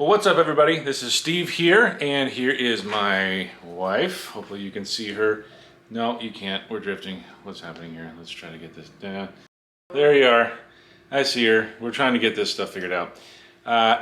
Well, what's up everybody? This is Steve here, and here is my wife. Hopefully you can see her. No, you can't. We're drifting. What's happening here? Let's try to get this down. There you are. I see her. We're trying to get this stuff figured out.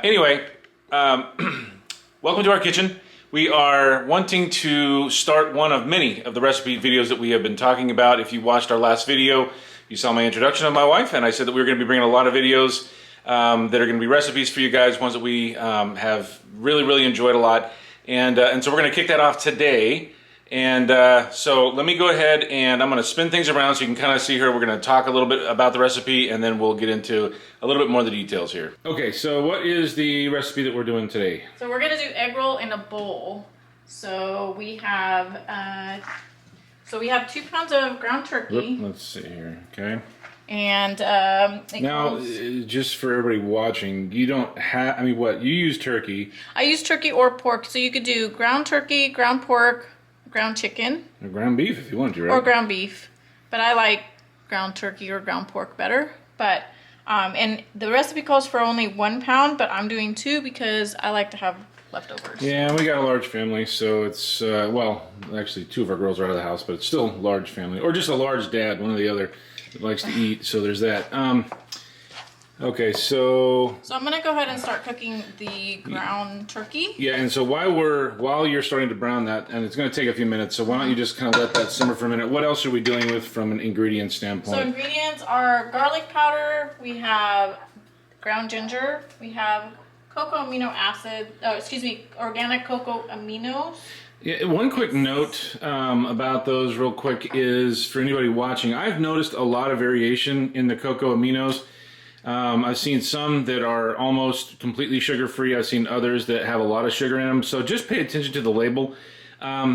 Anyway, welcome to our kitchen. We are wanting to start one of many of the recipe videos that we have been talking about. If you watched our last video, you saw my introduction of my wife, and I said that we were going to be bringing a lot of videos that are going to be recipes for you guys, ones that we have really enjoyed a lot, and so we're going to kick that off today. And so let me go ahead and I'm going to spin things around so you can kind of see her. We're going to talk a little bit about the recipe, and then we'll get into a little bit more of the details here. Okay, so what is the recipe that we're doing today? So we're going to do egg roll in a bowl. So we have 2 pounds of ground turkey. Let's see here. Okay. And now, just for everybody watching, you don't have, I mean, what, you use turkey. I use turkey or pork, so you could do ground turkey, ground pork, ground chicken. Or ground beef if you want to, right? Or ground beef. But I like ground turkey or ground pork better. But, and the recipe calls for only 1 pound, but I'm doing 2 because I like to have leftovers. Yeah, we got a large family, so it's, well, actually 2 of our girls are out of the house, but it's still a large family. Or just a large dad, one or the other. That likes to eat, so there's that. Okay, so I'm gonna go ahead and start cooking the ground turkey. Yeah, and so while you're starting to brown that, and it's gonna take a few minutes, so why don't you just kind of let that simmer for a minute. What else are we dealing with from an ingredient standpoint? So ingredients are garlic powder, we have ground ginger, we have cocoa amino acid, organic cocoa aminos. Yeah, one quick note about those real quick is, for anybody watching, I've noticed a lot of variation in the cocoa aminos. I've seen some that are almost completely sugar-free. I've seen others that have a lot of sugar in them. So just pay attention to the label.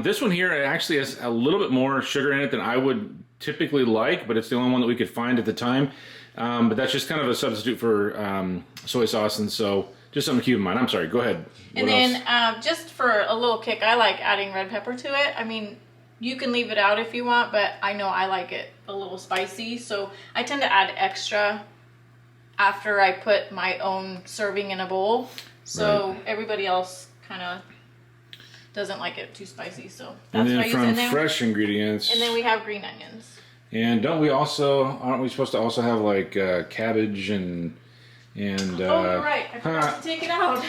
This one here actually has a little bit more sugar in it than I would typically like, but it's the only one that we could find at the time. But that's just kind of a substitute for soy sauce, and so just something to keep in mind. I'm sorry, go ahead. And then just for a little kick, I like adding red pepper to it. I mean, you can leave it out if you want, but I know I like it a little spicy, so I tend to add extra after I put my own serving in a bowl. So everybody else kind of doesn't like it too spicy, so that's what I use. And then from fresh ingredients. And then we have green onions. And aren't we supposed to also have like cabbage and oh, you're right. I forgot to take it out.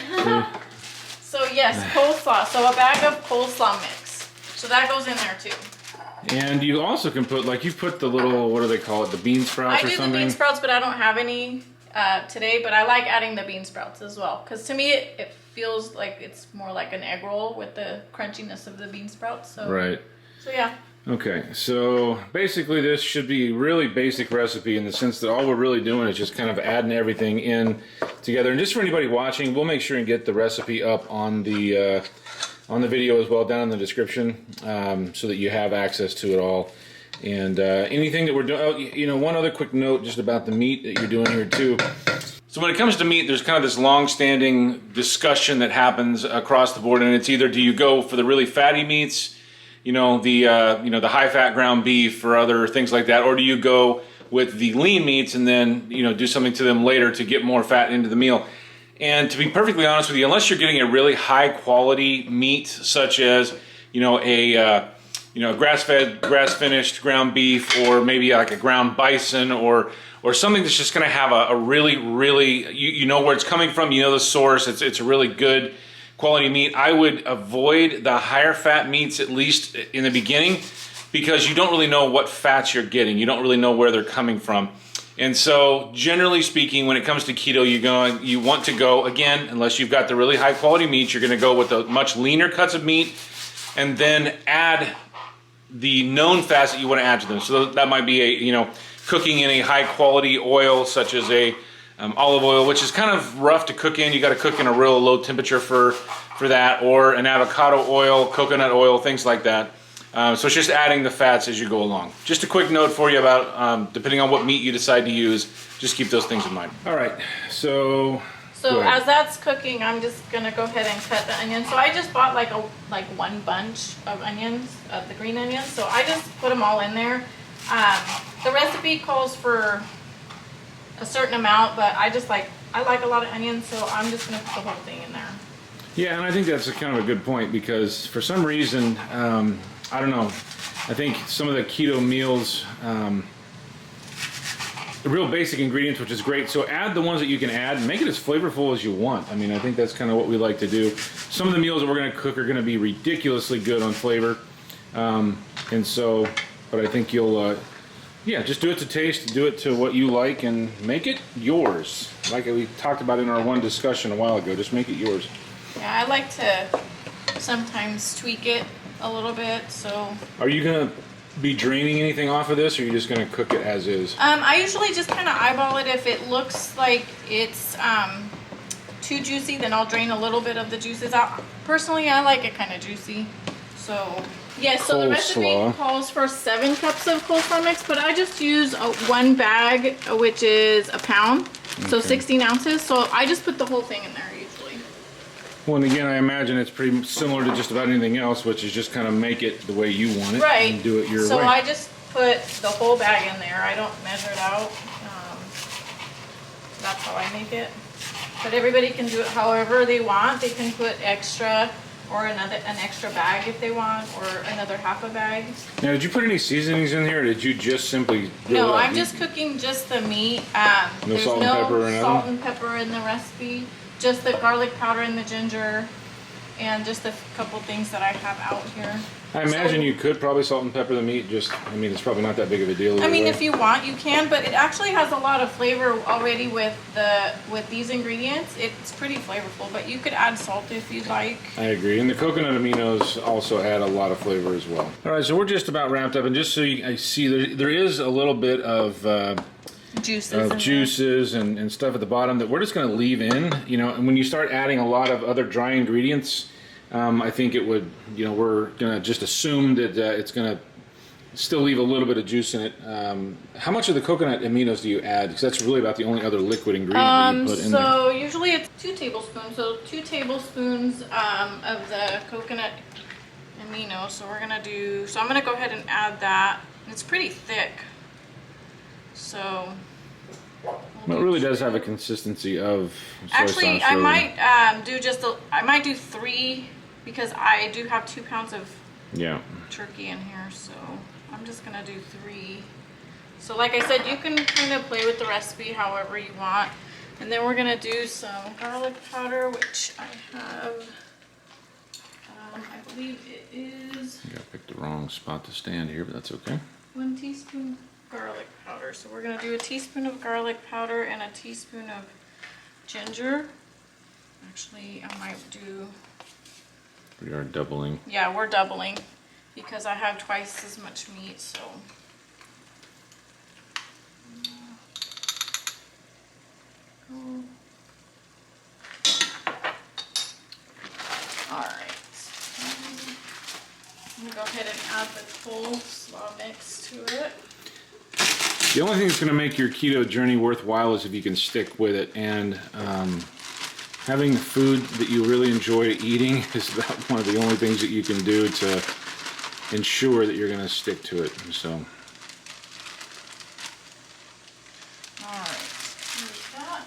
So yes, coleslaw. So a bag of coleslaw mix. So that goes in there too. And you also can put, like, you've put the little, what do they call it, the bean sprouts or something? I do the bean sprouts, but I don't have any today. But I like adding the bean sprouts as well, because to me it feels like it's more like an egg roll with the crunchiness of the bean sprouts. So right. So yeah. Okay, so basically this should be a really basic recipe in the sense that all we're really doing is just kind of adding everything in together. And just for anybody watching, we'll make sure and get the recipe up on the video as well, down in the description, so that you have access to it all. And anything that we're doing, oh, you know, one other quick note just about the meat that you're doing here too. So when it comes to meat, there's kind of this long-standing discussion that happens across the board, and it's either do you go for the really fatty meats, you know, the high-fat ground beef or other things like that, or do you go with the lean meats and then, you know, do something to them later to get more fat into the meal? And to be perfectly honest with you, unless you're getting a really high-quality meat, such as, you know, a grass-fed, grass-finished ground beef, or maybe like a ground bison, or something that's just going to have a really, you know where it's coming from, you know the source, it's a really good quality meat, I would avoid the higher fat meats, at least in the beginning, because you don't really know what fats you're getting. You don't really know where they're coming from. And so generally speaking, when it comes to keto, you want to go, again, unless you've got the really high quality meats, you're going to go with the much leaner cuts of meat, and then add the known fats that you want to add to them. So that might be cooking in a high quality oil, such as a olive oil, which is kind of rough to cook in. You got to cook in a real low temperature for that, or an avocado oil, coconut oil, things like that. So it's just adding the fats as you go along. Just a quick note for you about depending on what meat you decide to use, just keep those things in mind. All right, so as that's cooking, I'm just gonna go ahead and cut the onions. So I just bought like one bunch of onions, the green onions. So I just put them all in there. The recipe calls for a certain amount, but I like a lot of onions, so I'm just gonna put the whole thing in there. Yeah, and I think that's kind of a good point because for some reason, I don't know, I think some of the keto meals, the real basic ingredients, which is great. So add the ones that you can add and make it as flavorful as you want. I mean, I think that's kind of what we like to do. Some of the meals that we're going to cook are going to be ridiculously good on flavor. And so, but I think you'll, yeah, just do it to taste, do it to what you like, and make it yours. Like we talked about in our one discussion a while ago, just make it yours. Yeah, I like to sometimes tweak it a little bit, so. Are you going to be draining anything off of this, or are you just going to cook it as is? I usually just kind of eyeball it. If it looks like it's too juicy, then I'll drain a little bit of the juices out. Personally, I like it kind of juicy. So, yeah, so the recipe calls for 7 cups of coleslaw mix, but I just use 1 bag, which is a pound, so 16 ounces. So I just put the whole thing in there usually. Well, and again, I imagine it's pretty similar to just about anything else, which is just kind of make it the way you want it. Right. And do it your way. So I just put the whole bag in there. I don't measure it out. That's how I make it. But everybody can do it however they want. They can put extra or an extra bag if they want, or another half a bag. Now, did you put any seasonings in here, or did you just simply No, I'm just cooking just the meat. No salt and pepper or nothing? Salt and pepper in the recipe. Just the garlic powder and the ginger, and just a couple things that I have out here. I imagine you could probably salt and pepper the meat. Just, I mean, it's probably not that big of a deal. I mean, if you want, you can, but it actually has a lot of flavor already with these ingredients. It's pretty flavorful, but you could add salt if you'd like. I agree, and the coconut aminos also add a lot of flavor as well. All right, so we're just about wrapped up, and just so I see, there is a little bit of juices and stuff at the bottom that we're just going to leave in. You know, and when you start adding a lot of other dry ingredients, I think it would, you know, we're going to just assume that it's going to still leave a little bit of juice in it. How much of the coconut aminos do you add? Because that's really about the only other liquid ingredient that you put in there. So usually it's 2 tablespoons. So 2 tablespoons of the coconut aminos. So we're going to do, so I'm going to go ahead and add that. It's pretty thick. So Well, it really does have a consistency of soy actually, sauce. I might do I might do 3 because I do have 2 pounds of turkey in here, so I'm just gonna do 3. So like I said, you can kind of play with the recipe however you want. And then we're gonna do some garlic powder, which I have. I believe it is. I picked the wrong spot to stand here, but that's okay. 1 teaspoon garlic powder. So we're gonna do a teaspoon of garlic powder and a teaspoon of ginger. Actually, I might do. We are doubling. Yeah, we're doubling because I have twice as much meat, so. Alright. I'm going to go ahead and add the coleslaw mix to it. The only thing that's going to make your keto journey worthwhile is if you can stick with it, and having the food that you really enjoy eating is about one of the only things that you can do to ensure that you're going to stick to it. So. Alright, here's that.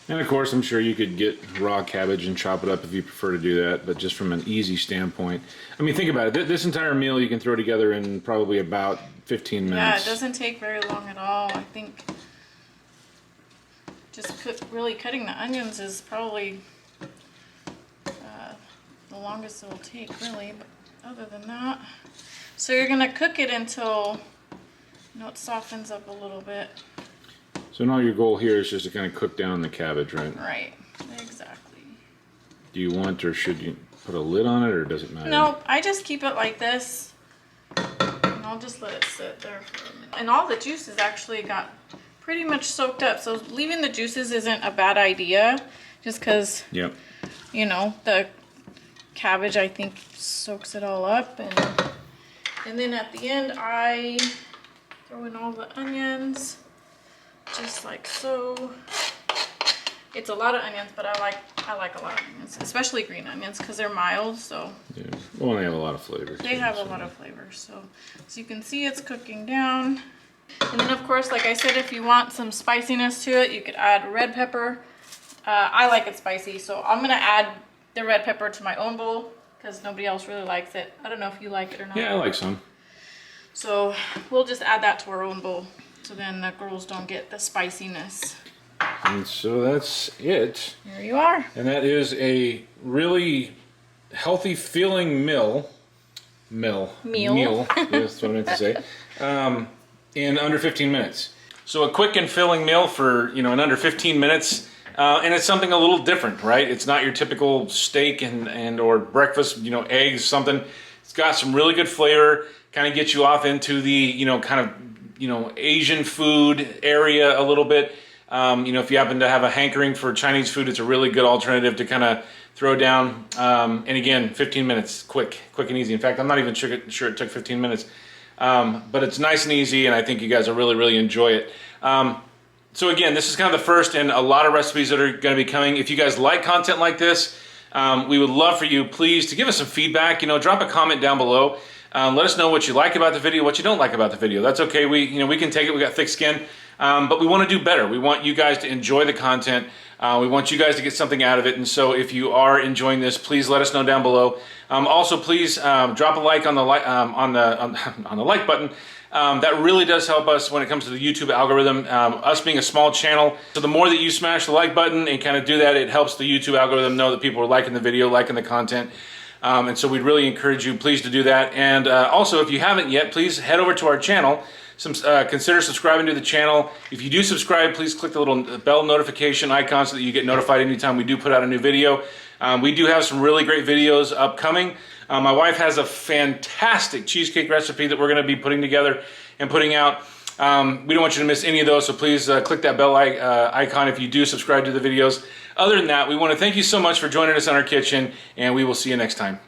And of course, I'm sure you could get raw cabbage and chop it up if you prefer to do that, but just from an easy standpoint. I mean, think about it. This entire meal you can throw together in probably about 15 minutes. Yeah, it doesn't take very long at all. I think just really cutting the onions is probably the longest it'll take, really. But other than that, so you're gonna cook it until it softens up a little bit. So now your goal here is just to kind of cook down the cabbage, right? Right, exactly. Do you want, or should you put a lid on it, or does it matter? No, I just keep it like this, and I'll just let it sit there for a minute. And all the juices actually got pretty much soaked up, so leaving the juices isn't a bad idea, just because, you know, the cabbage, I think, soaks it all up. And then at the end, I throw in all the onions. Just like so. It's a lot of onions, but I like a lot of onions, especially green onions, because they're mild. So yeah. Well, they have a lot of flavor. They have a lot of flavor. So you can see it's cooking down. And then of course, like I said, if you want some spiciness to it, you could add red pepper. I like it spicy, so I'm gonna add the red pepper to my own bowl because nobody else really likes it. I don't know if you like it or not. Yeah, I like some. So we'll just add that to our own bowl so then the girls don't get the spiciness. And so that's it. There you are. And that is a really healthy feeling meal. That's what I meant to say. In under 15 minutes. So a quick and filling meal for, in under 15 minutes. And it's something a little different, right? It's not your typical steak and or breakfast, eggs, something. It's got some really good flavor, kind of gets you off into the, Asian food area a little bit. If you happen to have a hankering for Chinese food, it's a really good alternative to kind of throw down. And again, 15 minutes, quick and easy. In fact, I'm not even sure it took 15 minutes. But it's nice and easy, and I think you guys will really, really enjoy it. So again, this is kind of the first in a lot of recipes that are going to be coming. If you guys like content like this, we would love for you, please, to give us some feedback. Drop a comment down below. Let us know what you like about the video, what you don't like about the video. That's okay. We can take it. We got thick skin. But we want to do better. We want you guys to enjoy the content. We want you guys to get something out of it. And so if you are enjoying this, please let us know down below. Also, please drop a like on the like button. That really does help us when it comes to the YouTube algorithm. Us being a small channel, so the more that you smash the like button and kind of do that, it helps the YouTube algorithm know that people are liking the video, liking the content. And so we'd really encourage you, please, to do that. And also, if you haven't yet, please head over to our channel. Consider subscribing to the channel. If you do subscribe, please click the little bell notification icon so that you get notified anytime we do put out a new video. We do have some really great videos upcoming. My wife has a fantastic cheesecake recipe that we're going to be putting together and putting out. We don't want you to miss any of those, so please click that bell icon if you do subscribe to the videos. Other than that, we want to thank you so much for joining us in our kitchen, and we will see you next time.